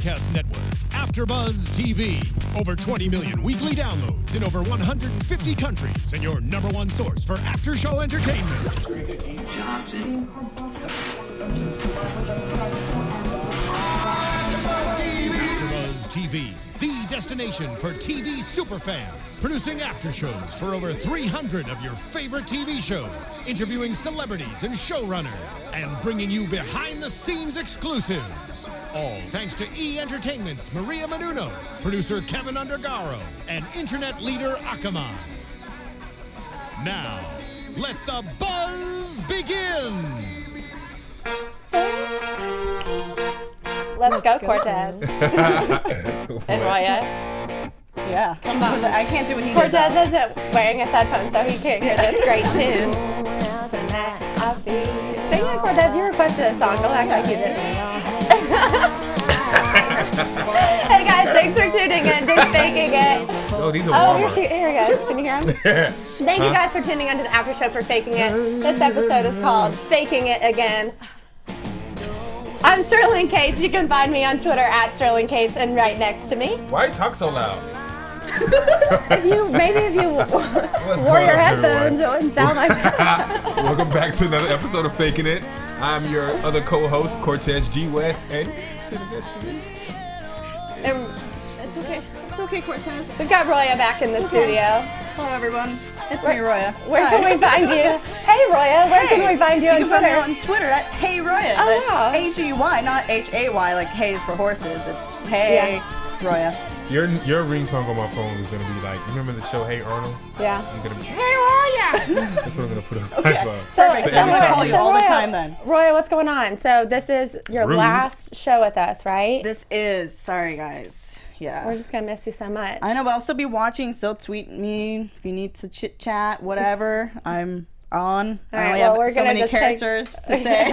broadcast network, AFTERBUZZ TV. Over 20 million weekly downloads in over 150 countries, and your #1 source for after-show entertainment. AFTERBUZZ TV, the destination for TV superfans, producing after shows for over 300 of your favorite TV shows, interviewing celebrities and showrunners, and bringing you behind-the-scenes exclusives. All thanks to E! Entertainment's Maria Menounos, producer Kevin Undergaro, and internet leader Akamai. Now, let the buzz begin! Let's go, Cortez. And Roya. Yeah. Come on. I can't do what he Cortez does. isn't wearing his headphones, so he can't get this great tune. Sing it, Cortez. You requested a song. Don't act like you didn't. Hey, guys. Thanks for tuning in to Faking It. Oh, these are Here he goes. Can you hear him? Thank you guys for tuning in to the after show for Faking It. This episode is called Faking It Again. I'm Sterling Cates. You can find me on Twitter at Sterling Cates, and right next to me. Why you talk so loud? If you wore your headphones, it wouldn't sound like that. Welcome back to another episode of Faking It. I'm your other co-host, Cortez G. West, and sitting next to me. It's okay. It's okay, Cortez. We've got Roya back in the studio. Hello, everyone. It's me, Roya. Where can we find you? Hey, Roya. Where can we find you on You can Twitter? find me on Twitter at Hey Roya. Oh, That's wow. H-E-Y, not H-A-Y, like Hayes for horses. It's Hey Roya. Your ringtone on my phone is gonna be like, you remember the show Hey Arnold? Yeah. I'm gonna be, Hey Roya! That's what I'm gonna put on my phone. So I'm gonna call you all the time then. Roya, what's going on? So this is your Rude. last show with us, right? This is, sorry guys. Yeah. We're just going to miss you so much. I know, but I'll still be watching. Still tweet me if you need to chit chat, whatever. I'm on. All I right, only well, have we're so gonna many just characters to say.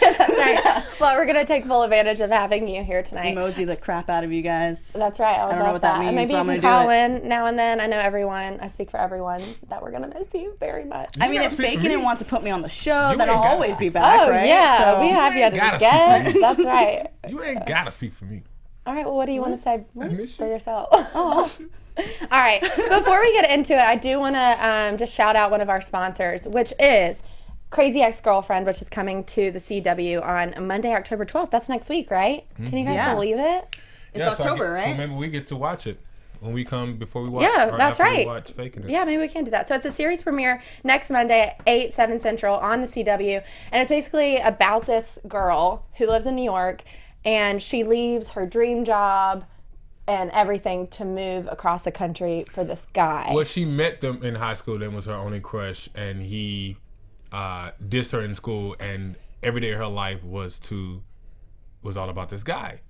That's right. Well, we're going to take full advantage of having you here tonight. Emoji the crap out of you guys. That's right. I don't know love what that means, And maybe but you I'm can gonna do call it. in now and then. I know everyone, I speak for everyone, that we're going to miss you very much. I mean, gotta if speak for Faking me. It wants to put me on the show, You then ain't I'll gotta always be speak. back, Oh, right? yeah. So, We have you as gotta a speak for guest. me. That's right. You ain't gotta speak for me. All right. Well, what do you want to say miss for you. yourself? Oh. All right. Before we get into it, I do want to just shout out one of our sponsors, which is Crazy Ex-Girlfriend, which is coming to the CW on Monday, October 12th. That's next week, right? Can you guys Yeah. believe it? It's So October, right? So maybe we get to watch it when we come before we watch. Yeah, or that's after we right. watch Faking It. Yeah, maybe we can do that. So it's a series premiere next Monday at 8, 7 Central on the CW. And it's basically about this girl who lives in New York, and she leaves her dream job and everything to move across the country for this guy. Well, she met them in high school. Then was her only crush, and he dissed her in school. And every day of her life was all about this guy.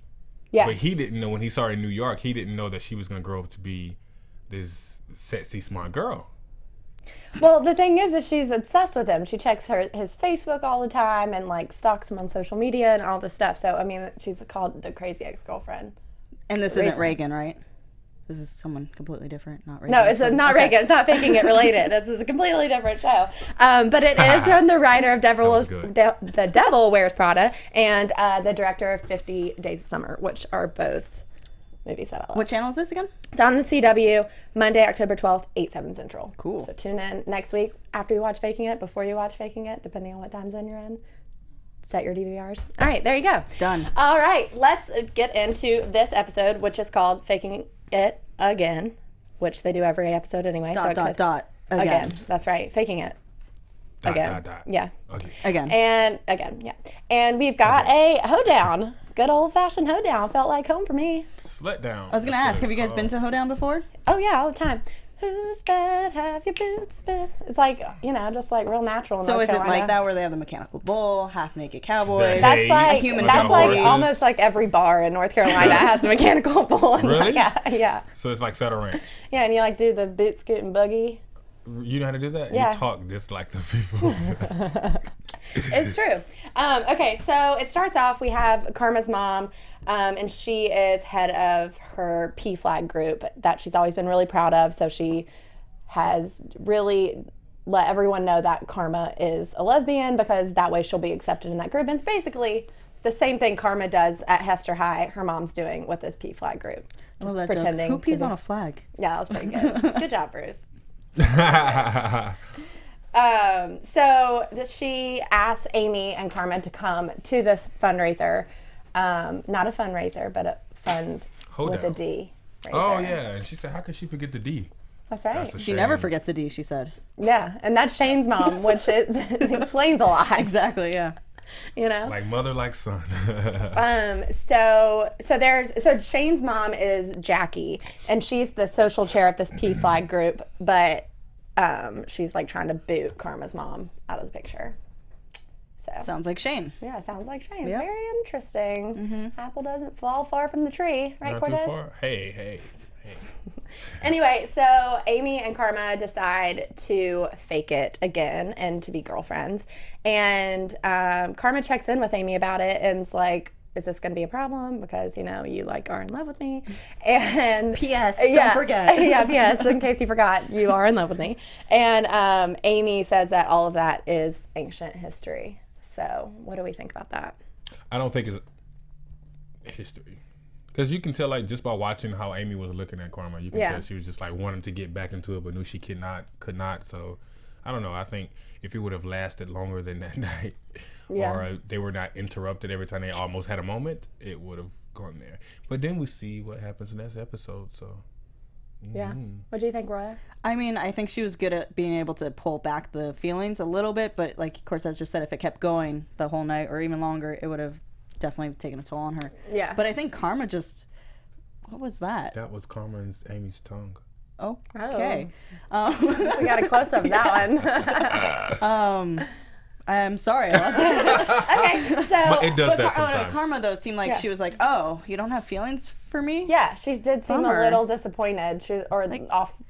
Yeah. But he didn't know when he saw her in New York. He didn't know that she was gonna grow up to be this sexy, smart girl. Well, the thing is that she's obsessed with him. She checks his Facebook all the time and like stalks him on social media and all this stuff. So I mean, she's called the Crazy Ex-Girlfriend. And this isn't Reagan, right? This is someone completely different, not Reagan. No, it's not Reagan. It's not Faking It related. It's a completely different show. But it is from the writer of The Devil Wears Prada and the director of 50 Days of Summer, which are both movies that I love. What channel is this again? It's on the CW, Monday, October 12th, 8, 7 Central. Cool. So tune in next week after you watch Faking It, before you watch Faking It, depending on what time zone you're in. Set your DVRs. All right, there you go. Done. All right, let's get into this episode, which is called Faking It Again, which they do every episode anyway. Again. That's right, Faking It. Again. Yeah. Okay. Again. And again, yeah. And we've got a hoedown. Good old-fashioned hoedown. Felt like home for me. Slut down. I was going to ask, have you guys been to Hoedown before? Oh, yeah, all the time. Whose bed have your boots been? It's like, just like real natural in So North is it Carolina. like that where they have the mechanical bull, half-naked cowboys? that- That's like, human that's jungle like horses. almost like every bar in North Carolina has a mechanical bull. And Really? Yeah. So it's like Sutter Ranch. Yeah, and you like do the boot scoot and boogie. You know how to do that? Yeah. You talk just like the people. It's true. Okay, so it starts off, we have Karma's mom, and she is head of her P-Flag group that she's always been really proud of. So she has really let everyone know that Karma is a lesbian because that way she'll be accepted in that group. And it's basically the same thing Karma does at Hester High. Her mom's doing with this PFLAG group. I love that pretending joke. Who pees to be- on a flag? Yeah, that was pretty good. Good job, Bruce. So she asks Amy and Karma to come to this fundraiser. Not a fundraiser, but a fund with a D. Raiser. Oh yeah, and she said, "How could she forget the D?" That's right. That's a She shame. never forgets the D, she said. Yeah, and that's Shane's mom, which explains a lot. Exactly, yeah. You know. Like mother, like son. So Shane's mom is Jackie, and she's the social chair of this PFLAG group, but she's like trying to boot Karma's mom out of the picture. So Sounds like Shane. yeah, sounds like Shane. Yep. Very interesting. Apple doesn't fall far from the tree, right, Not Cortez? too far. Hey. Anyway, so Amy and Karma decide to fake it again and to be girlfriends. And Karma checks in with Amy about it and is like, is this going to be a problem? Because, you know, you like are in love with me. And P.S. Don't forget. Yeah, P.S. In case you forgot, you are in love with me. And Amy says that all of that is ancient history. So what do we think about that? I don't think it's history. Because you can tell, like, just by watching how Amy was looking at Karma, you can tell she was just, like, wanting to get back into it, but knew she could not. So, I don't know. I think if it would have lasted longer than that night, or they were not interrupted every time they almost had a moment, it would have gone there. But then we see what happens in this episode, so. Yeah. What do you think, Roya? I mean, I think she was good at being able to pull back the feelings a little bit, but like Cortez just said, if it kept going the whole night or even longer, it would have definitely taken a toll on her. Yeah. But I think Karma just, what was that? That was Karma and Amy's tongue. Oh, okay. We got a close-up of that one. I'm sorry. I lost it. Okay, so... But it does that sometimes. Karma, though, seemed like she was like, oh, you don't have feelings for me? Yeah, she did seem Bummer. a little disappointed,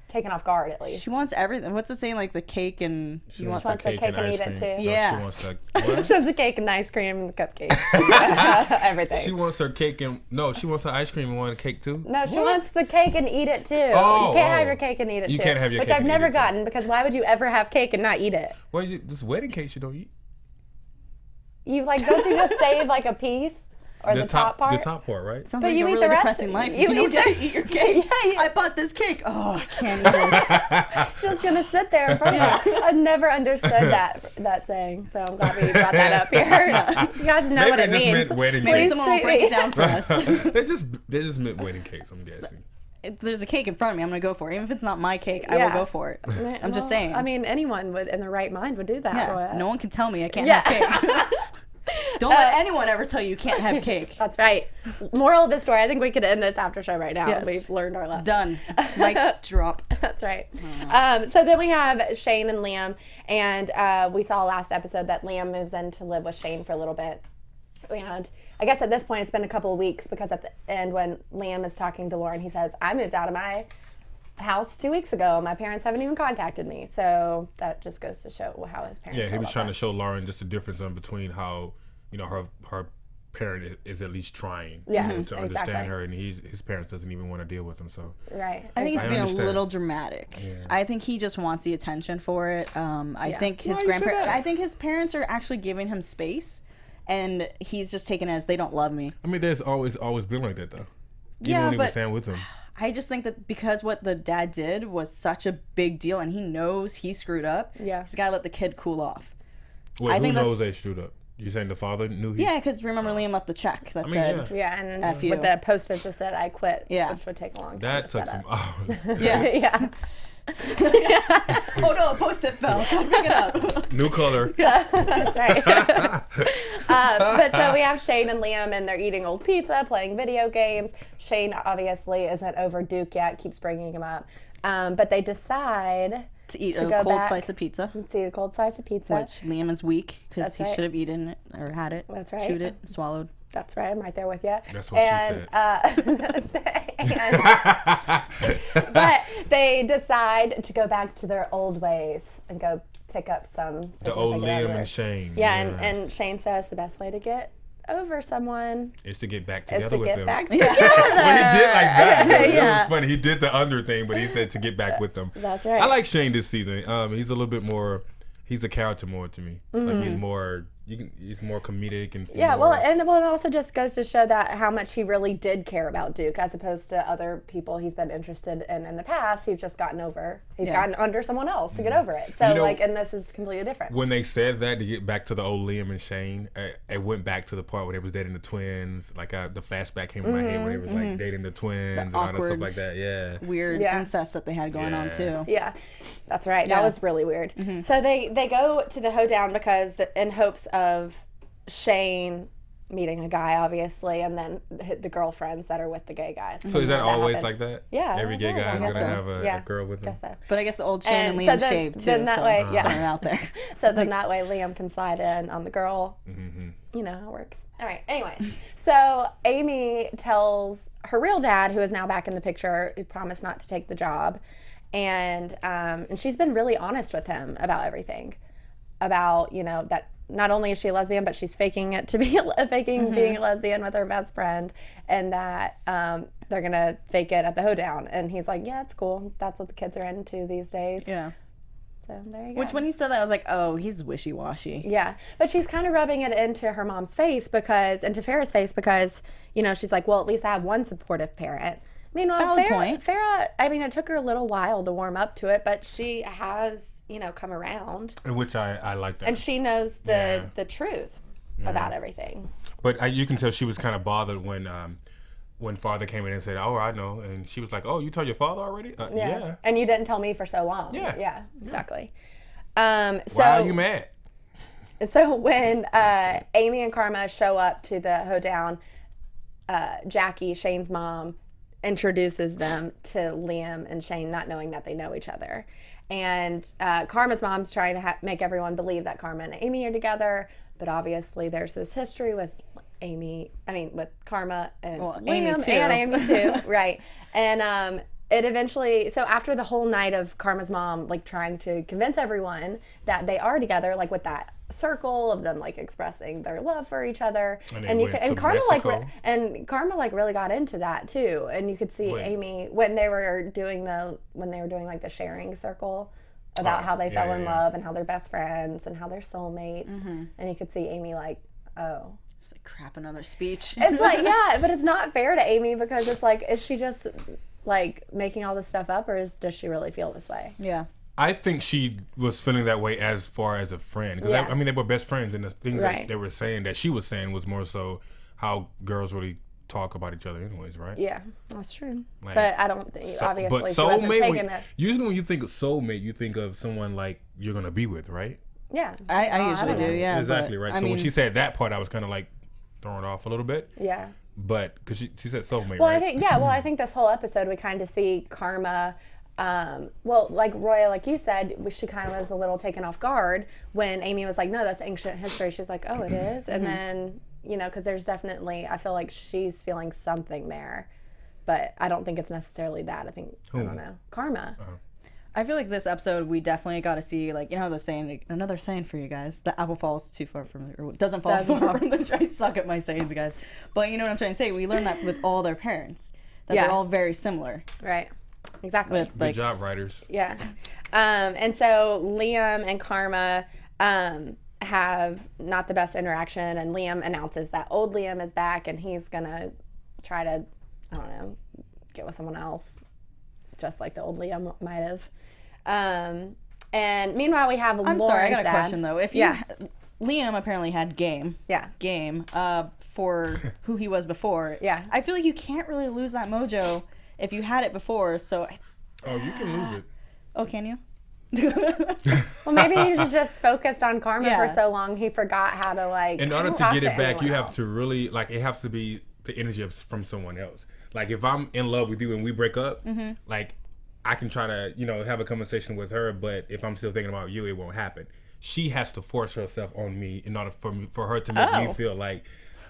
taken off guard at least. She wants everything. What's it saying? Like the cake and She wants wants the cake and ice eat it, cream. too. No, Yeah. she wants the She wants the cake and ice cream and the cupcakes. Everything. She wants her cake and she wants her ice cream and want a cake too. No, she wants the cake and eat it too. Oh, you can't oh. have your cake and eat it You too. can't have your which cake I've and eat never it, too. gotten because why would you ever have cake and not eat it? Well, this wedding cake you don't eat. You don't you just save like a piece or the top part? The top part, right? Sounds But like you a eat really the rest- depressing life. you You don't eat get the- to eat your cake. Yeah. I bought this cake. Oh, I can't eat it. She's just gonna sit there in front of you. I've never understood that saying, so I'm glad we brought that up here. You guys know Maybe what it it just means. meant wedding Maybe cake. someone will break it down for us. they just meant wedding cakes, I'm guessing. If there's a cake in front of me, I'm going to go for it. Even if it's not my cake, I will go for it. I'm just saying. I mean, anyone would in the right mind would do that. yeah, Roya. no one can tell me I can't have cake. Don't let anyone ever tell you you can't have cake. That's right. Moral of the story, I think we could end this after show right now. Yes. We've learned our lesson. Done. Mic drop. That's right. So then we have Shane and Liam, and we saw last episode that Liam moves in to live with Shane for a little bit. And I guess at this point it's been a couple of weeks because at the end when Liam is talking to Lauren, he says, I moved out of my house 2 weeks ago. My parents haven't even contacted me. So that just goes to show how his parents Yeah, he feel was about trying that. to show Lauren just the difference in between how, her parent is at least trying to understand exactly. her, and his parents doesn't even want to deal with him. So Right. I think it's I being understand. a little dramatic. Yeah. I think he just wants the attention for it. I think his Why you say grandparents. that? I think his parents are actually giving him space, and he's just taking it as they don't love me. I mean, there's always been like that though. Even Yeah, when he but was staying with him. I just think that because what the dad did was such a big deal, and he knows he screwed up. Yeah. He's got to let the kid cool off. Wait, I who think knows that's- they screwed up? You saying the father knew he? Yeah, because remember Liam left the check that said. Yeah, and F you. with the post-its that said I quit, Yeah. which would take a long time That to took set some up. hours. Yeah. Yeah, Oh no, a post-it fell. Come pick it up. New color. that's right. But so we have Shane and Liam, and they're eating old pizza, playing video games. Shane obviously isn't over Duke yet, keeps bringing him up. But they decide To eat To a go cold back. slice of pizza, to eat a cold slice of pizza. which Liam is weak because That's he right. should have eaten it or had it. That's right. Chewed it, swallowed. That's right, I'm right there with you. That's what she said. But they decide to go back to their old ways and go pick up some The old significant Liam other. and Shane. Yeah, and Shane says the best way to get over someone is to get back is together to with get them. back together. Well, he did like that. It Yeah. was funny. He did the under thing, but he said to get back with them. That's right. I like Shane this season. He's a little bit more. He's a character more to me. Like he's more it's more comedic and yeah. more, Well, it also just goes to show that how much he really did care about Duke, as opposed to other people he's been interested in the past. He's just gotten under someone else to get over it. So and this is completely different. When they said that, to get back to the old Liam and Shane, it went back to the part where they was dating the twins. Like the flashback came in my head when they was like dating the twins and all that stuff like that. Yeah, weird incest that they had going on too. Yeah, that's right. That was really weird. So they go to the hoedown because in hopes of Shane meeting a guy, obviously, and then the girlfriends that are with the gay guys. So is that always like that? Yeah. Every gay guy is going to have a girl with him? I guess so. But I guess the old Shane and Liam shaved too. Then that way, out there. So then that way Liam can slide in on the girl. You know how it works. All right. Anyway, so Amy tells her real dad, who is now back in the picture, who promised not to take the job, and she's been really honest with him about everything, about that. Not only is she a lesbian, but she's faking it to be being a lesbian with her best friend, and that they're gonna fake it at the hoedown. And he's like, "Yeah, it's cool. That's what the kids are into these days." Yeah. So there you go. Which, when he said that, I was like, "Oh, he's wishy-washy." Yeah, but she's kind of rubbing it into her mom's face into Farrah's face because she's like, "Well, at least I have one supportive parent." Meanwhile, Farrah, I mean, it took her a little while to warm up to it, but she has come around. Which I like that. And she knows the truth about everything. But you can tell she was kind of bothered when father came in and said, "Oh, I know," and she was like, "Oh, you told your father already?" Yeah. And you didn't tell me for so long. Yeah. Exactly. Why are you mad? So when Amy and Karma show up to the hoedown, Jackie, Shane's mom, introduces them to Liam and Shane, not knowing that they know each other. And Karma's mom's trying to make everyone believe that Karma and Amy are together, but obviously there's this history with with Karma and Liam and Amy too, right? And it eventually, so after the whole night of Karma's mom trying to convince everyone that they are together, with that circle of them expressing their love for each other, and Karma really got into that too, and you could see Amy when they were doing the sharing circle about how they fell in love and how they're best friends and how they're soulmates, and you could see Amy it's like crap, another speech. It's but it's not fair to Amy because it's is she just making all this stuff up, or does she really feel this way? Yeah. I think she was feeling that way as far as a friend. Because, I mean, they were best friends, and the things that they were saying, that she was saying, was more so how girls really talk about each other anyways, right? Yeah, that's true. But I don't think, obviously, but she wasn't taking it. Usually when you think of soulmate, you think of someone you're going to be with, right? Yeah. I usually do, yeah. Exactly, right. So when she said that part, I was kind of thrown off a little bit. Yeah. But, because she said soulmate, well, right? I think this whole episode, we kind of see Karma... Roya, like you said, she kind of was a little taken off guard when Amy was like, "No, that's ancient history." She's like, "Oh, it is," and then because there's definitely, I feel like she's feeling something there, but I don't think it's necessarily that. I think I don't know, Karma. I feel like this episode we definitely got to see the saying, another saying for you guys: the apple falls too far from or doesn't fall far from the tree. I suck at my sayings, guys, but you know what I'm trying to say. We learned that with all their parents, that they're all very similar, right? Exactly. Good job, writers. Yeah. And so Liam and Karma have not the best interaction, and Liam announces that old Liam is back and he's going to try to, I don't know, get with someone else, just like the old Liam might have. And meanwhile, we have I'm Lauren's sorry, I got a dad. question, though. Liam apparently had game for who he was before. Yeah. I feel like you can't really lose that mojo if you had it before, so... Oh, you can lose it. Oh, can you? Well, maybe he was just focused on Karma for so long, he forgot how to, In order to get it back, you have to really, it has to be the energy from someone else. If I'm in love with you and we break up, I can try to, have a conversation with her, but if I'm still thinking about you, it won't happen. She has to force herself on me in order for her to make me feel like...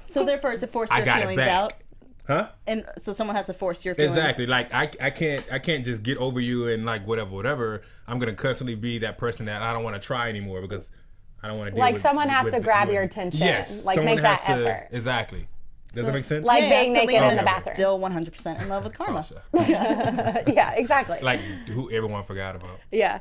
So therefore, to force your feelings out... Huh? And so someone has to force your feelings. Exactly. I can't just get over you and whatever. I'm gonna constantly be that person that I don't want to try anymore because I don't want to deal with. Someone has to grab your attention. Yes. Make that effort. Exactly. Does that make sense? Like being naked Liam in the is bathroom. Still 100% in love with Karma. Sasha. Yeah, exactly. Like who everyone forgot about. Yeah,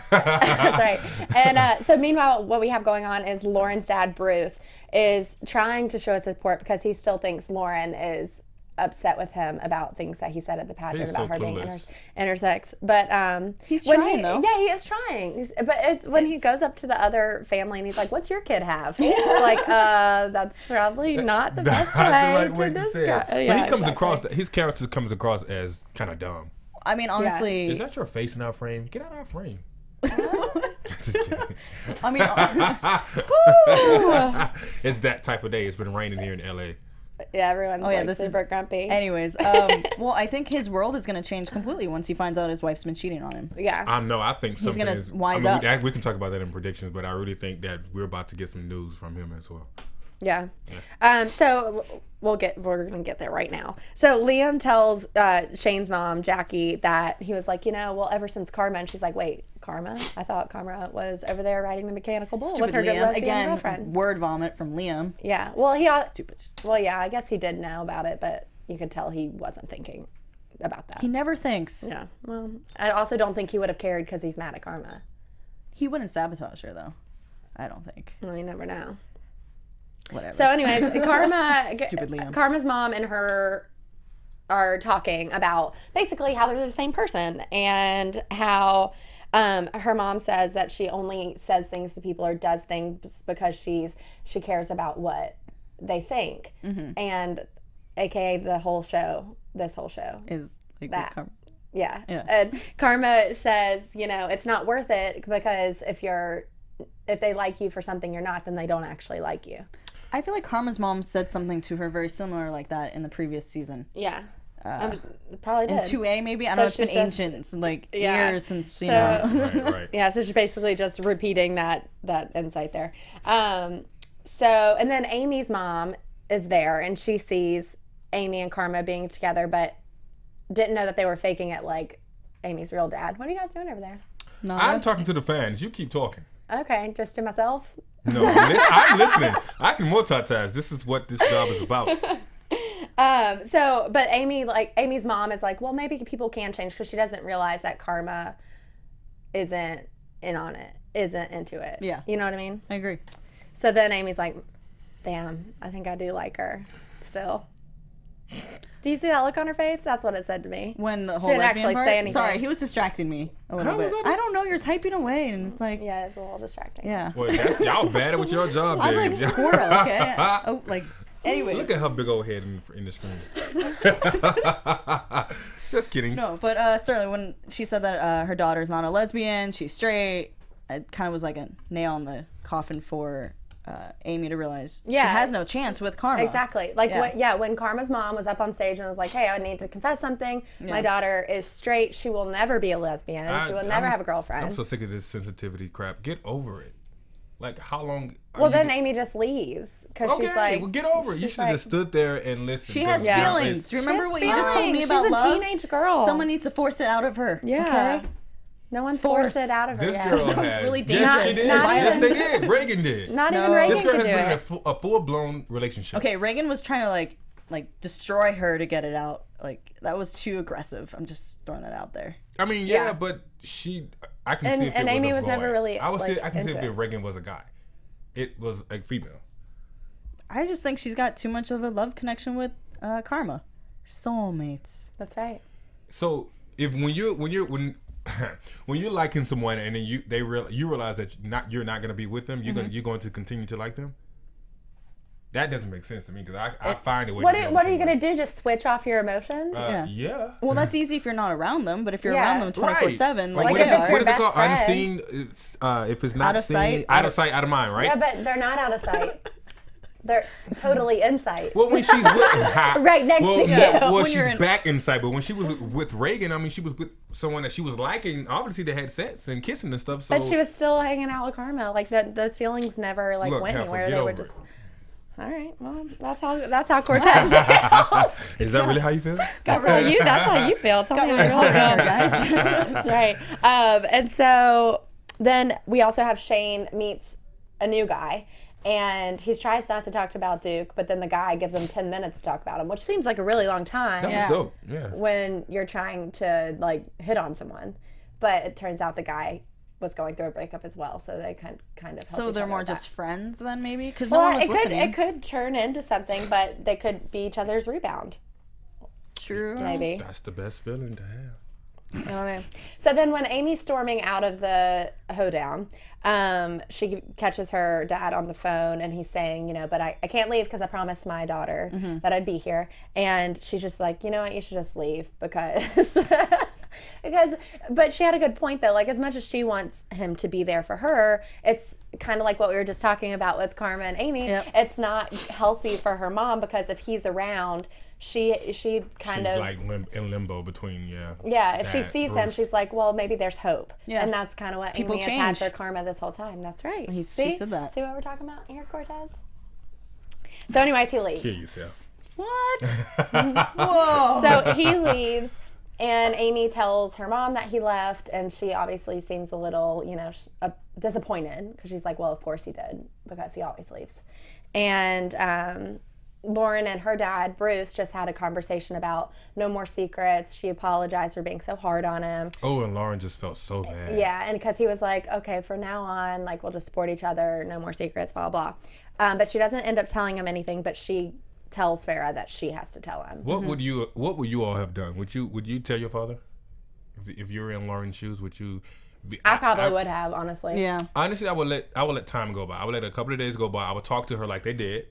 that's right. And so meanwhile, what we have going on is Lauren's dad, Bruce, is trying to show his support because he still thinks Lauren is upset with him about things that he said at the pageant He's about so her being clueless. intersex. But He's when trying, though. Yeah, he is trying. But it's when he goes up to the other family and he's like, "What's your kid have?" It's like, that's probably not the best Not way the right way to say it. describe. But he comes across, his character comes across as kind of dumb. I mean, honestly. Is that your face in our frame? Get out of our frame. Just kidding. I mean, It's that type of day. It's been raining here in LA. Yeah, everyone's like super grumpy. Anyways, well, I think his world is going to change completely once he finds out his wife's been cheating on him. Yeah. I think something gonna is wise up. We can talk about that in predictions, but I really think that we're about to get some news from him as well. Yeah. So we're gonna get there right now. So Liam tells Shane's mom, Jackie, that he was like, well, ever since Karma, and she's like, wait, Karma? I thought Karma was over there riding the mechanical bull with her good Liam. lesbian Again, girlfriend. word vomit from Liam. Yeah. Well, Stupid. Well, yeah, I guess he did know about it, but you could tell he wasn't thinking about that. He never thinks. Yeah. Well, I also don't think he would have cared because he's mad at Karma. He wouldn't sabotage her, though. I don't think. Well, you never know. Whatever. So, anyways, Stupid Liam. Karma's mom and her are talking about basically how they're the same person and how her mom says that she only says things to people or does things because she cares about what they think, and AKA this whole show Is like that. Karma. Yeah. Yeah. And Karma says, it's not worth it because if they like you for something you're not, then they don't actually like you. I feel like Karma's mom said something to her very similar like that in the previous season. Yeah. Probably did. In 2A, maybe? I know it's been ancient. It's like years since, Right. Yeah, so she's basically just repeating that insight there. So, and then Amy's mom is there, and she sees Amy and Karma being together, but didn't know that they were faking it like Amy's real dad. What are you guys doing over there? I'm talking to the fans. You keep talking. Okay, just to myself? No, I'm listening. I can multitask. This is what this job is about. But Amy's mom is like, well, maybe people can change because she doesn't realize that Karma isn't in on it, isn't into it. Yeah. You know what I mean? I agree. So then Amy's like, damn, I think I do like her still. Do you see that look on her face? That's what it said to me. When the whole didn't lesbian actually part? say anything. Sorry, he was distracting me a little bit. I don't know, you're typing away, and it's like... Yeah, it's a little distracting. Yeah. Boy, y'all bad at with your job, I'm like Dave. squirrel, okay? Anyways. Look at her big old head in the screen. Just kidding. No, but Sterling, when she said that her daughter's not a lesbian, she's straight, it kind of was like a nail in the coffin for Amy to realize she has no chance with Karma. Exactly. When Karma's mom was up on stage and was like, hey, I need to confess something. Yeah. My daughter is straight. She will never be a lesbian. She will never have a girlfriend. I'm so sick of this sensitivity crap. Get over it. Like, how long... Well, then Amy just leaves because she's like... well, get over it. You should have just stood there and listened. She has feelings. Remember what you just told me about love? She's a teenage girl. Someone needs to force it out of her. Yeah. Okay? No one's forced it out of her This yet. girl has... really Yes, she dangerous. did. Yes, they did. Reagan did. Not even Reagan This girl could has do been in a full-blown relationship. Okay, Reagan was trying to like destroy her to get it out. Like, that was too aggressive. I'm just throwing that out there. I mean, yeah, but I can see if it was Amy a was boy. never really, I can see into if it. Reagan was a guy. It was a female. I just think she's got too much of a love connection with Karma. Soulmates. That's right. So if when you're liking someone and then you realize that you're not going to be with them, you're going to continue to like them. That doesn't make sense to me because I find it. What are you going to do? Just switch off your emotions? Yeah. Well, that's easy if you're not around them, but if you're around them 24/7, Like what if it's your is it called? best Unseen. If it's not Out of seen, sight? out of sight, out of mind, right? Yeah, but they're not out of sight. They're totally in sight. Well, when she's with, right next to you. Well, When she's you're in- back inside, but when she was with Reagan, I mean, she was with someone that she was liking. Obviously, they had sex and kissing and stuff. So, But she was still hanging out with Karma. Like those feelings never Look, went Heifer, anywhere. get They were over just. it. All right. Well, that's how Cortez feels. Is that really how you feel? That's how you feel. Tell me how you really feel, guys. That's right. And so then we also have Shane meets a new guy, And he tries not to talk about Duke, but then the guy gives him 10 minutes to talk about him, which seems like a really long time. That was dope. Yeah. When you're trying to like hit on someone, but it turns out the guy was going through a breakup as well, so they kind of help So each they're other more with just that. friends then, maybe? Because no one was listening. It could turn into something, but they could be each other's rebound. True. Maybe. That's the best feeling to have. I don't know. So then when Amy's storming out of the hoedown, she catches her dad on the phone, and he's saying, you know, but I can't leave because I promised my daughter that I'd be here. And she's just like, you know what, you should just leave because... but she had a good point though. Like, as much as she wants him to be there for her, it's kind of like what we were just talking about with Karma and Amy. Yep. It's not healthy for her mom because if he's around, she kind of like in limbo between if she sees him, she's like, well, maybe there's hope. Yeah. And that's kind of what People Amy has had change. for Karma this whole time. That's right. She said that. See what we're talking about here, Cortez? So anyways, he leaves. Kill yourself. What? Whoa. So he leaves, and Amy tells her mom that he left, and she obviously seems a little, you know, disappointed because she's like, well, of course he did because he always leaves. And Lauren and her dad, Bruce, just had a conversation about no more secrets. She apologized for being so hard on him. Oh, and Lauren just felt so bad. Yeah, and because he was like, okay, from now on, like, we'll just support each other, no more secrets, blah, blah. But she doesn't end up telling him anything, but she tells Farrah that she has to tell him. What would you all have done? Would you tell your father if you were in Lauren's shoes? Would you? I probably would have, honestly. Yeah. Honestly, I would let time go by. I would let a couple of days go by. I would talk to her like they did,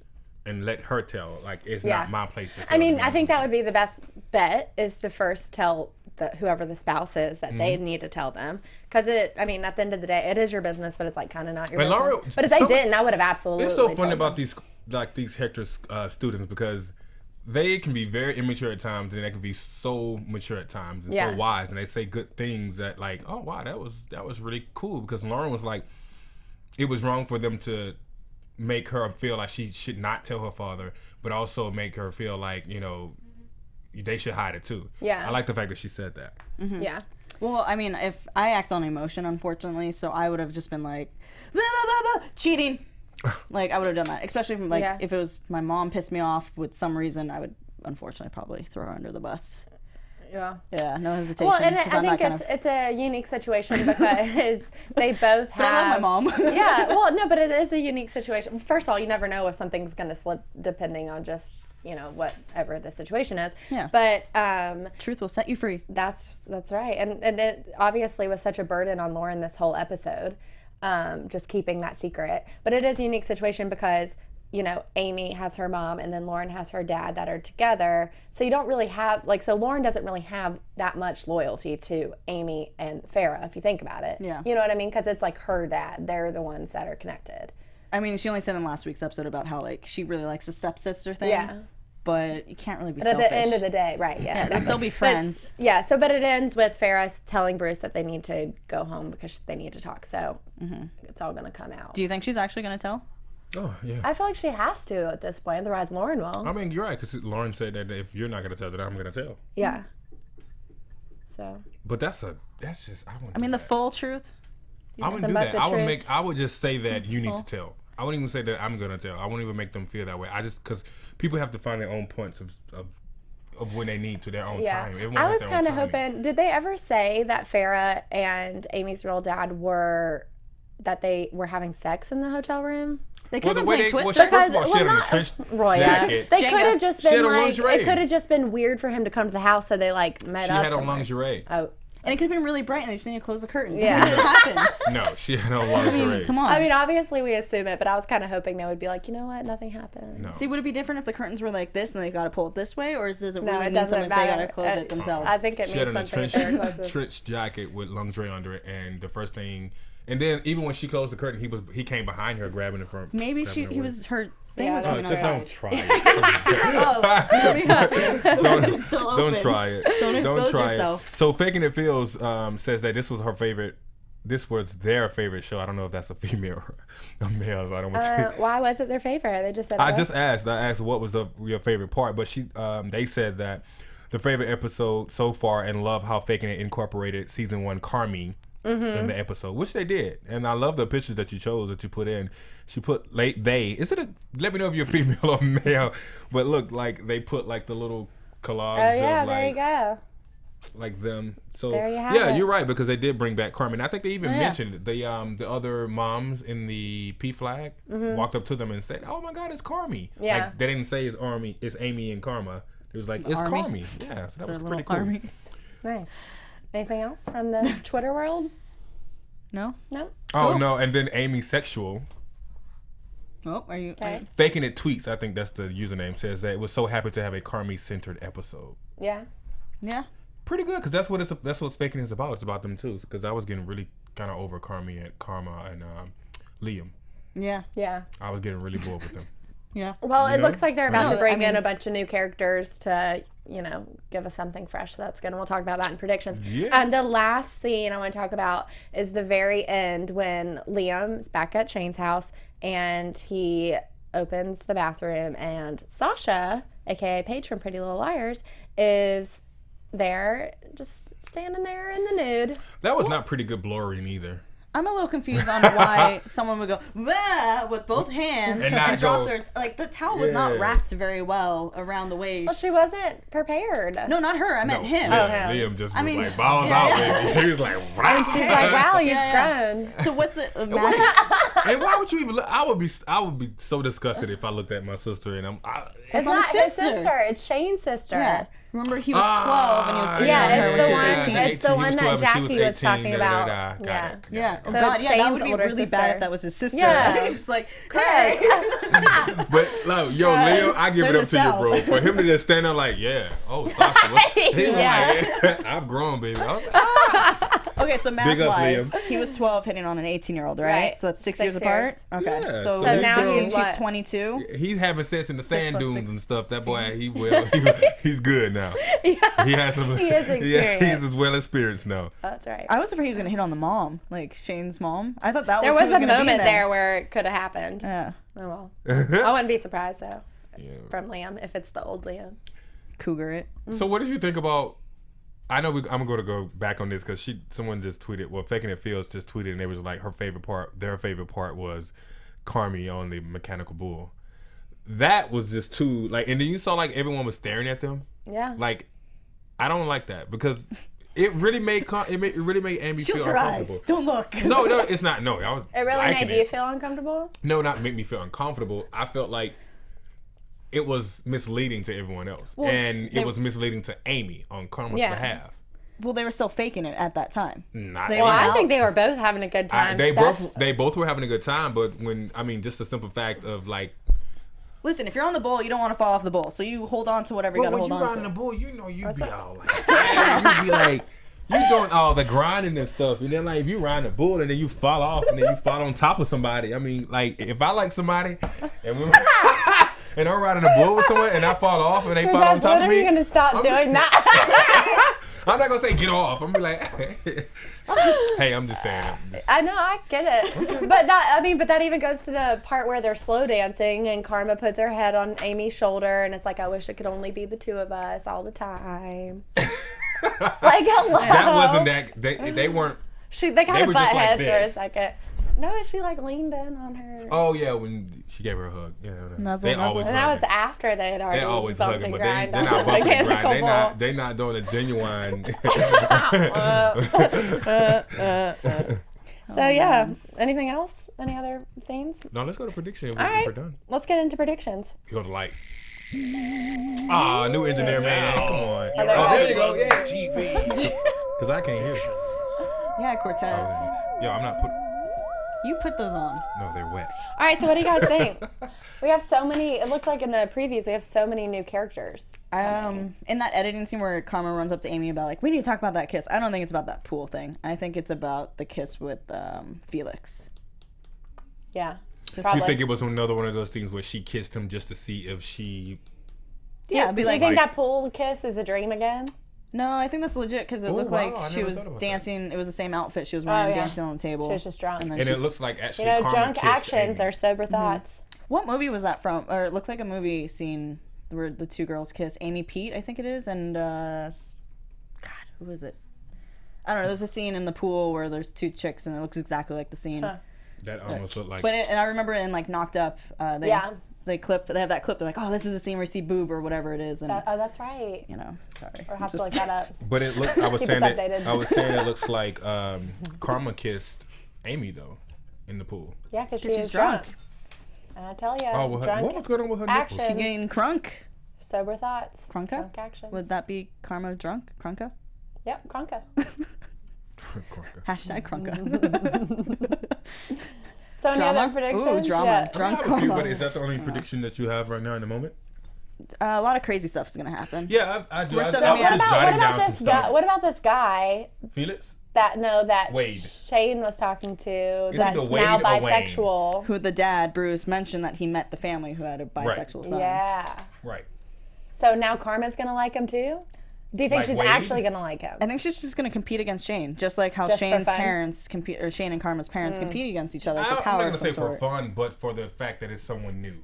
and let her tell. Like, it's not my place to tell. I mean, I think that would be the best bet, is to first tell whoever the spouse is that they need to tell them. Because at the end of the day, it is your business, but it's like kind of not your business. Laura, but if they didn't, I would have absolutely. It's so funny told about them. these Hector students, because they can be very immature at times, and they can be so mature at times and so wise, and they say good things that, like, oh wow, that was really cool. Because Lauren was like, it was wrong for them to make her feel like she should not tell her father, but also make her feel like, you know, they should hide it too. Yeah. I like the fact that she said that. Mm-hmm. Yeah. Well, I mean, if I act on emotion, unfortunately, so I would have just been like, blah, blah, blah, blah, cheating. Like, I would have done that. Especially if, like, if it was my mom pissed me off with some reason, I would, unfortunately, probably throw her under the bus. Yeah. Yeah, no hesitation. Well, and I think it's a unique situation because they both have. But I love my mom. Yeah. Well, no, but it is a unique situation. First of all, you never know if something's going to slip depending on just, you know, whatever the situation is. Yeah. But truth will set you free. That's right. And it obviously was such a burden on Lauren this whole episode, just keeping that secret. But it is a unique situation because, you know, Amy has her mom and then Lauren has her dad that are together. So you don't really have, like, so Lauren doesn't really have that much loyalty to Amy and Farrah, if you think about it. Yeah. You know what I mean? Because it's like her dad. They're the ones that are connected. I mean, she only said in last week's episode about how, like, she really likes the stepsister thing. Yeah. But you can't really be But selfish. at the end of the day, right, yeah. They'll still be friends. But it ends with Farrah telling Bruce that they need to go home because they need to talk. So it's all going to come out. Do you think she's actually going to tell? Oh, yeah. I feel like she has to at this point, otherwise Lauren will. I mean, you're right, because Lauren said that if you're not going to tell, then I'm going to tell. Yeah. So. But that's just, I mean, the full truth? I wouldn't do that. I would just say that you need to tell. I wouldn't even say that I'm going to tell. I wouldn't even make them feel that way. Because people have to find their own points of when they need to, their own time. Everyone I has was their own kind of timing. hoping, did they ever say that Farrah and Amy's real dad were having sex in the hotel room? They could have way been playing well, Twister. first of all, she had on a trench Roya. jacket. They could have just She had been on like, lingerie. it could have just been weird for him to come to the house, so they like met She up. had on somewhere. lingerie. Oh. And it could have been really bright and they just need to close the curtains. Yeah. It happens. No, she had on lingerie. Come on. I mean, obviously we assume it, but I was kind of hoping they would be like, you know what, nothing happened. No. See, would it be different if the curtains were like this and they got to pull it this way, or does it No, really it mean doesn't something if they got matter. to close it themselves? I think it She had means on a something if they were close. trench jacket with lingerie under it, and the first thing, and then even when she closed the curtain, he came behind her, grabbing it from. Maybe grabbing her he waist. was her thing Yeah, was that's coming true. out. Don't try it. Don't try it. Don't expose yourself. So Faking It Feels says that this was her favorite. This was their favorite show. I don't know if that's a female or a male. So I don't want to. Why was it their favorite? They just said. I asked what was your favorite part, but they said that the favorite episode so far, and love how Faking It incorporated season 1 Carmi in the episode, which they did. And I love the pictures that you chose that you put in. She put they. Is it let me know if you're female or male. But look, like they put like the little collage. Oh yeah, of, there like, you go. Like them. So There you have yeah, it. you're right, because they did bring back Carmen. I think they even Yeah. mentioned the other moms in the P flag walked up to them and said, "Oh my God, it's Carmi." Yeah. Like, they didn't say it's Amy and Karma. It was like it's Army. Carmi. Yeah, so that was Their pretty little cool. army. Nice. Anything else from the Twitter world? No? No. Oh Cool. no, and then Amy Sexual. Oh, are you? Okay. Faking It tweets, I think that's the username, says that it was so happy to have a Carmi centered episode. Yeah. Yeah. Pretty good, because that's what Faking is about. It's about them too. Because I was getting really kind of over Karma and Liam. Yeah. Yeah. I was getting really bored with them. Yeah. Well, You it know? looks like they're about No, to bring I mean- in a bunch of new characters to, give us something fresh. So that's good. And we'll talk about that in predictions. Yeah. And the last scene I want to talk about is the very end when Liam's back at Shane's house and he opens the bathroom and Sasha, aka Paige from Pretty Little Liars, is there just standing there in the nude. That was not pretty good blurring either. I'm a little confused on why someone would go "Wah," with both hands And and, not drop go- their the towel was not Yeah. wrapped very well around the waist. Well, she wasn't prepared. No, not her. I meant him. Yeah, him. Liam just was I mean, like balls yeah, out, yeah. baby. He was like, wow. And she's like, wow, you've Yeah, grown. So what's it? And why would you even look? I would be so disgusted if I looked at my sister and It's not not a his sister. sister. It's Shane's sister. Yeah. Remember, he was 12 and he was hitting Yeah, on her it's when the she was one. 18. It's the one that Jackie was talking about. Got Yeah. it. Yeah. Oh So God, it's yeah, that Shane's would be older really sister. bad if that was his sister. Yeah. He's just like, hey. But look, yo, Leo, I give it They're up the to you, South. bro. For him to just stand there like, yeah, oh, Sasha, what? He was Yeah. like, I've grown, baby. I was like, Okay, so Big ups, math-wise, Liam. he was 12 hitting on an 18-year-old, right? Right. So that's 6 6 years apart? years. Okay. Yeah, So, so now he's what? she's 22? he's having sex in the 6 sand plus dunes 6, and stuff. That boy, he's good now. Yeah. He has some. He is experienced. He's as well experienced now. That's right. I was afraid he was going to hit on the mom, like Shane's mom. I thought that There was was who a gonna be moment there where it could have happened. Yeah. Oh well. I wouldn't be surprised though Yeah. from Liam if it's the old Liam. Cougar it. So what did you think about? I know I'm going to go back on this because someone just tweeted. Well, Faking It Feels just tweeted, and it was like their favorite part was Carmi on the mechanical bull. That was just too like, and then you saw like everyone was staring at them. Yeah. Like, I don't like that because it really made it really made Amy Shield feel your uncomfortable. eyes. Don't look. No, it's not. No, I was. It really liking made you feel uncomfortable? No, not make me feel uncomfortable. I felt like it was misleading to everyone else, Well, and it was misleading to Amy on Karma's Yeah. behalf. Well, they were still faking it at that time. Not They Well, went I out. think they were both having a good time. they That's- both were having a good time, but just the simple fact of like, Listen, if you're on the bull, you don't want to fall off the bull. So you hold on to whatever you got to when hold you on riding to. the bull, you know you be all like, damn, you be like, you doing all the grinding and stuff, and then like if you ride a bull and then you fall off and then you fall on top of somebody. I mean, like if I like somebody and we and I'm riding a bull with someone and I fall off and they fall on That's top when of are me, you going to stop doing that? I'm not gonna say get off. I'm gonna be like, hey, I'm just saying. I know, I get it. But that even goes to the part where they're slow dancing and Karma puts her head on Amy's shoulder and it's like, I wish it could only be the two of us all the time. Like, hello. That wasn't that. They weren't. They kind they of were butt just like heads for a this. second. No, she like leaned in on her. Oh yeah, when she gave her a hug. Yeah, Nuzzle, they nuzzle. always And that hug. was after they had already They always bumped hugging, and but grind they're on not the bumping and mechanical grind. bull. They're not doing a genuine. So yeah, anything else? Any other scenes? No, let's go to prediction. All right, We're done. let's get into predictions. You go to light. Ah, new engineer man. Come on. there Oh, there you you go. Yeah. TV. Because I can't hear. Yeah, Cortez. Yo, I'm not putting. You put those on. No, they're wet. All right, so what do you guys think? We have so many. It looked like in the previews we have so many new characters. In that editing scene where Karma runs up to Amy about like, we need to talk about that kiss. I don't think it's about that pool thing. I think it's about the kiss with Felix. Yeah, You probably. think it was another one of those things where she kissed him just to see if she. Yeah, be do like, you think that pool kiss is a dream again? no, I think that's legit because it Oh, looked wow, I like she never was thought about dancing. It was the same outfit she was wearing, yeah. dancing on the table. She was just drunk. And then And she, it looks like actually. You know, Karma drunk kissed actions Amy. are sober thoughts. what movie was that from? Or it looked like a movie scene where the two girls kiss. Amy Pete, I think it is, and God, who is it? I don't know. There's a scene in the pool where there's 2 chicks, and it looks exactly like the scene. That almost looked like. But and I remember in like Knocked Up, they have that clip. They're like, oh, this is the scene where you see boob or whatever it is. And, that's right. You know, sorry. Or have to look that up. But it looked. I was saying that. updated. I was saying it looks like Karma kissed Amy though in the pool. Yeah, because she's drunk. I tell you. Oh, well, what was going on with her nipples? She getting crunk. Sober thoughts. Crunka? Drunk actions. Would that be Karma drunk? Crunka? Yep, Crunka. Hashtag Crunka. So any other predictions? Ooh, drama. Yeah. Drunk I have a few, Karma. but is that the only prediction that you have right now in the moment? A lot of crazy stuff is going to happen. Yeah, I do. We're still I gonna was be just What jotting about down some this stuff. guy? What about this guy Felix? that Wade. Shane was talking to Is it that's the Wade now or Wayne? bisexual? Who the dad, Bruce, mentioned that he met the family who had a bisexual son. Yeah. Right. So now Karma's gonna like him too? Do you think Like she's Wade? actually gonna like him? I think she's just going to compete against Shane, just like how Just for Shane's fun? parents compete, or Shane and Karma's parents compete against each other for I'm power not of gonna say some for sort. fun, but for the fact that it's someone new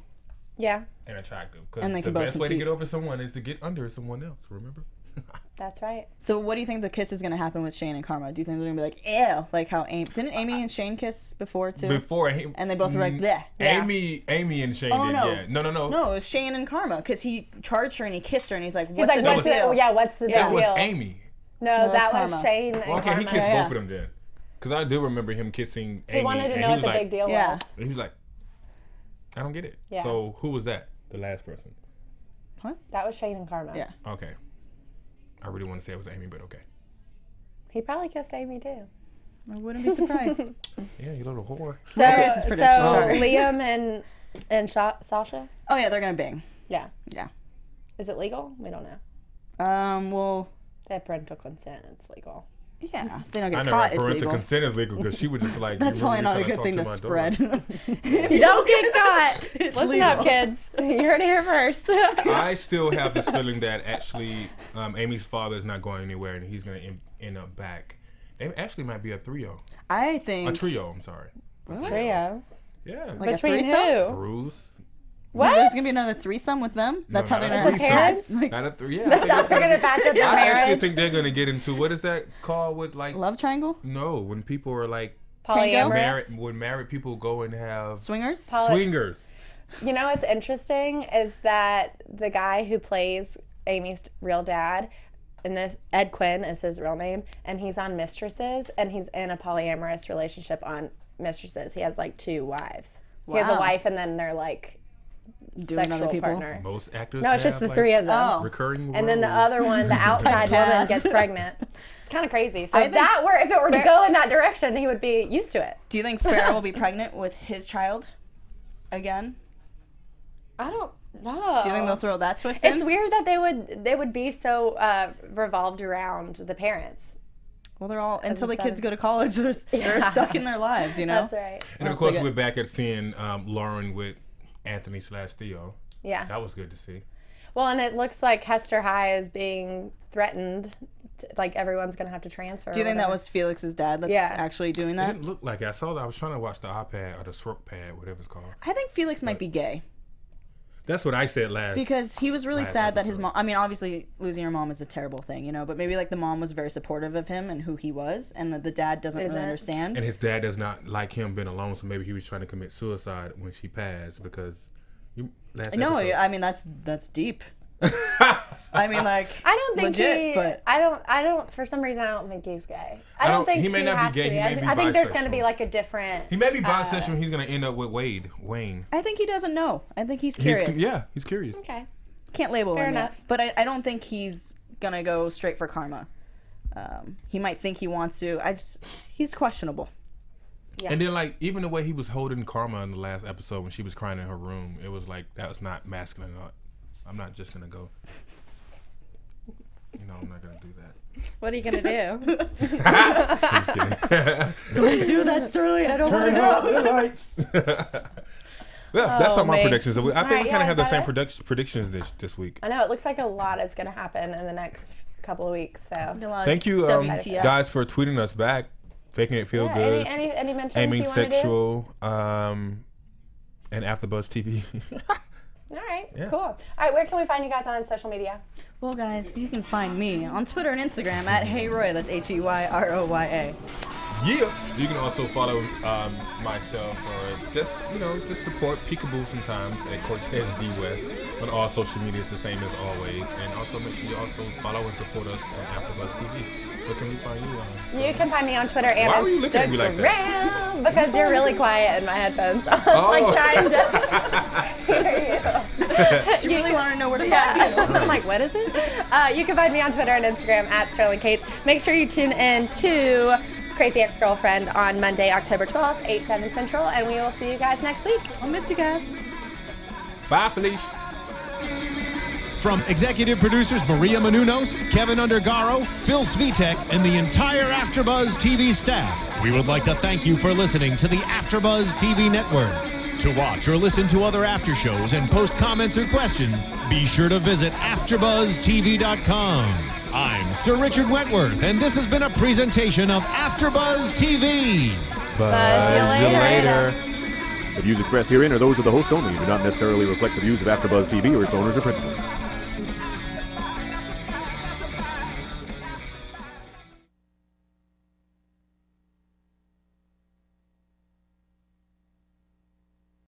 Yeah, and attractive. And Because they the can both best way to compete. get over someone is to get under someone else. Remember? that's right. So what do you think the kiss is going to happen with Shane and Karma? Do you think they're going to be like, ew, like how didn't Amy and Shane kiss before too? Before And they both were like, bleh. Amy and Shane Oh, did. no. Yeah. No. No, it was Shane and Karma because he charged her and he kissed her and he's like, He's what's like, the what's big the deal? what's the big That deal? was Amy. No, that was Karma. Shane and Well, okay, Karma. he kissed Yeah. both of them then. Because I do remember him kissing Amy. He wanted to and know he what was the like, big deal Yeah. was. He was like, I don't get it. Yeah. So who was that? The last person. That was Shane and Karma. Yeah. Okay. I really want to say it was Amy, but okay. He probably kissed Amy too. I wouldn't be surprised. Yeah, you little whore. So, What is his prediction? Sorry. Liam and Sasha? Oh yeah, they're going to bang. Yeah. Yeah. Is it legal? We don't know. Well, They have parental consent. It's legal. yeah. If they don't I get never caught, had it's parental legal. consent is legal because she was just like, That's you probably not a really good thing to trying talk my spread. You don't get caught. Listen legal. up, kids. You heard it here first. I still have this feeling that actually Amy's father is not going anywhere and he's going to end up back. It actually might be a trio. I think. A trio, I'm sorry. Trio. Yeah. Like a Between threesome? who? Bruce. What? There's going to be another threesome with them? That's how not they're a going to threesome. act. Like, Not a three. Yeah. That's how they're going to patch up their I actually marriage. think they're going to get into, what is that called with like, love triangle? no, when people are like, Polyamorous. when married people go and have Swingers? swingers. You know what's interesting is that the guy who plays Amy's real dad, and Ed Quinn is his real name, and he's on Mistresses, and he's in a polyamorous relationship on Mistresses. He has like 2 wives. He has a Wow. wife, and then they're like Doing other sexual people? partner. Most actors No, it's just have, the 3 of them. Oh. recurring And then the roles. other one, the outside woman, Typecast. gets pregnant. It's kind of crazy. So I if think that were, if it were to go in that direction, he would be used to it. Do you think Farrah will be pregnant with his child again? I don't know. Do you think they'll throw that twist in? It's weird that they would be so revolved around the parents. Well, they're all, until the it's kids go to college, they're stuck in their lives, you know? That's right. And of Unless course, they get- we're back at seeing Lauren with Anthony / Theo. Yeah. That was good to see. Well, and it looks like Hester High is being threatened. Like everyone's gonna have to transfer. Do you think that was Felix's dad that's Yeah. actually doing It that? didn't look like it. I saw that. I was trying to watch the iPad or the Stroke Pad, whatever it's called. I think Felix might be gay. That's what I said last. Because he was really last sad that his episode. mom, I mean, obviously losing your mom is a terrible thing, you know, but maybe like the mom was very supportive of him and who he was, and the dad doesn't really Isn't. understand. And his dad does not like him being alone, so maybe he was trying to commit suicide when she passed because No, I mean, that's deep. I mean, like, I don't think legit, but I don't. For some reason, I don't think he's gay. I I don't don't- think he may not be has gay, to he may be I think there's going to bisexual. be like a different. he may be bisexual and he's going to end up with Wayne. I think he doesn't know. I think he's curious. He's curious. Okay. Can't label Fair him enough. yet. But I don't think he's gonna go straight for karma. He might think he wants to. He's questionable. Yeah. And then, like, even the way he was holding Karma in the last episode when she was crying in her room, it was like, that was not masculine enough. I'm not just going to go, I'm not going to do that. What are you going to do? Just kidding. Don't do that, Sterling. I don't want to Turn know. out the lights. Yeah, that's all my me. predictions. I think Alright, we kind yeah, of have is the same that predictions this week. I know it looks like a lot is going to happen in the next couple of weeks. So Thank you, WTF. guys, for tweeting us back, faking it feel yeah, good, any mentions aiming you want to do? sexual, and AfterBuzz TV. All right, Yeah. cool. All right, where can we find you guys on social media? Well, guys, you can find me on Twitter and Instagram at HeyRoya. That's HeyRoya. Yeah. You can also follow myself or just support Peekaboo sometimes at Cortez G West. On all social media, it's the same as always. And also make sure you also follow and support us on AFTERBUZZ TV. Where can we find you on? You can find me on Twitter and Why Instagram. were you looking at me like that? Because you're really quiet in my headphones. I was like trying to hear you. She really wanted to know where to find you. I'm like, what is it? You can find me on Twitter and Instagram at Sterling Cates. Make sure you tune in to Crazy Ex-Girlfriend on Monday, October 12th, 8, 7 Central, and we will see you guys next week. I'll miss you guys. Bye, Felice. From executive producers Maria Menounos, Kevin Undergaro, Phil Svitek, and the entire AfterBuzz TV staff, we would like to thank you for listening to the AfterBuzz TV network. To watch or listen to other after shows and post comments or questions, be sure to visit AfterBuzzTV.com. I'm Sir Richard Wentworth, and this has been a presentation of AfterBuzz TV. Buzz you later. The views expressed herein are those of the hosts only and do not necessarily reflect the views of AfterBuzz TV or its owners or principals.